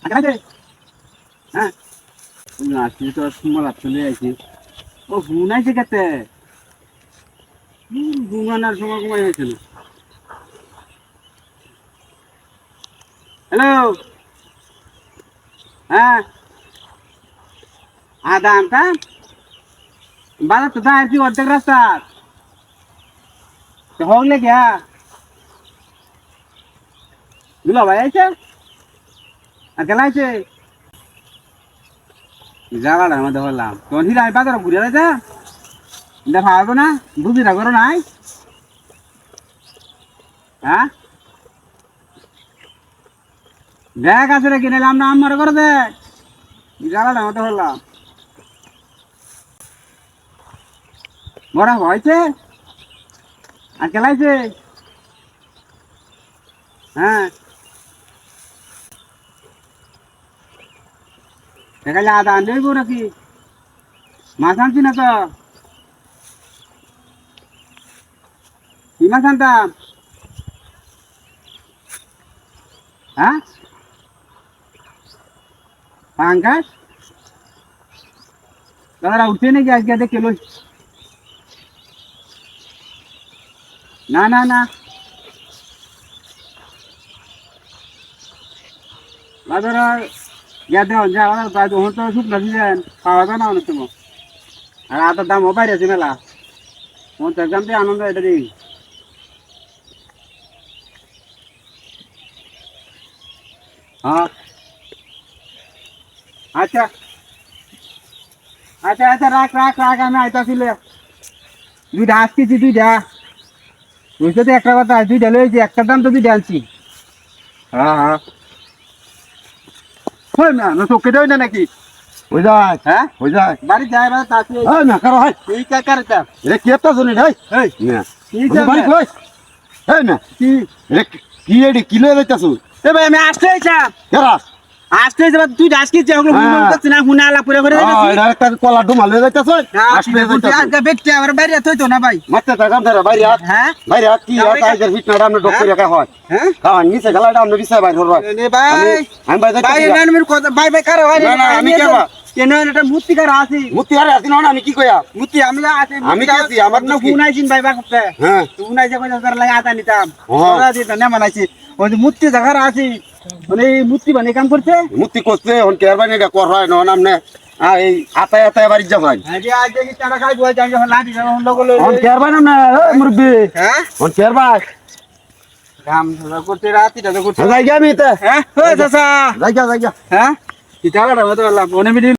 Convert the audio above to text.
আগে হ্যাঁ আসছি তো সময় চলে আইছি ও ঘুমাইছে কেতে ঘুমানোর সময় ঘুমাই হয়েছিল হ্যালো হ্যাঁ আদা আনতা বাজার তো যাইছি অর্ধেক রাস্তা হোক লে গিয়া দুলা ভাই আইছে আর কেন আইছে জায়গাটা আমাদের বললাম তখন হিরা আমি বাজারে ঘুরে যাইছে দেখা হবে না বুঝিটা করো নাই হ্যাঁ দেখ আছে রে কিনে এলাম না আমার করে দে জায়গাটা আমাদের বললাম বড় হয়েছে আর কেলাইছে হ্যাঁ দেখা যায় আদা আনলেই গো নাকি মাছ আনছি না তো কি মাছ আনতাম হ্যাঁ পাঙ্কাশ দাদারা উঠছে নাকি আজকে দেখে লই না না না বাজারে গিয়ে দেওয়া যা প্রায় তো শুকনো দিলেন পাওয়া যায় না অনেক সময় আর আটার দামও বাইরে আছে মেলা 50 গ্রাম দিয়ে আনন্দ এটা দিই হ্যাঁ আচ্ছা আচ্ছা আচ্ছা রাখ রাখ রাখ আমি আইতাছিল দুইটা আসতেছি দুইটা বুঝতে তো একটা কথা দুইটা লইছি একটার দাম তো দুইটা আনছি হ্যাঁ হ্যাঁ হয় না না তোকে দেয় না নাকি হয়ে যায় হ্যাঁ হয়ে যায় বাড়ি যায় না তাতে এই না কারো হয় এই কা করতা রে কেতা শুনি নাই এই না কি তুমি বাড়ি কই এই না কি রে কি এডি কিলো যাইতাছু এ ভাই আমি আসতে চাই কেরা আসতে যাব তুই আজকে যে হলো হ্যাঁ। করছিস না হুনালা পুরো করে এটা একটা কলা ডুমা লয়ে যাইতাছু আসলে যাইতাছু আজকে বেচতে আবার বাইরে থইতো না ভাই মাতে টাকাম ধরে বাইরে হাত হ্যাঁ বাইরে হাত কি হাত আইজার ফিটনা আমরা ডক করে রাখা হয় হ্যাঁ হ্যাঁ নিচে গলাটা আমরা বিছাই বাইর হরবা এ ভাই আমি বাইরে ভাই যাইতাছি এনার কথা ভাই ভাই কারো ভাই না, না, আমি কেবা? কেন এটা মূর্তি কার আছে মুতি আরে আসিন না আমি কি কইয়া মূর্তি আমি আছে আমি কি আছি? আমার না কি? হুনাইছিন ভাই বা করতে হ্যাঁ হুনাইছে কই তার লাগা আতা নিতাম হ্যাঁ। ওরা দিত না মানাইছি ওই যে মূর্তি জায়গা আছে মানে এই মূর্তি বানিয়ে কাম করছে মুতি করছে হন কেয়ার বানি এটা কর হয় না নামনে এই আতায় আতায় বাড়ি যাব ভাই আজ আজ কি তারা খাই বই জানি যখন লাঠি যখন লোক হন কেয়ার বানি না এই মুরব্বি হ্যাঁ হন কেয়ার বাই কাম ধরা করতে রাতিটা তো করতে যাই গা আমি তে হ্যাঁ ও চাচা যাই গা হ্যাঁ কি টাকাটা বলতে পারলাম মনে মিডিল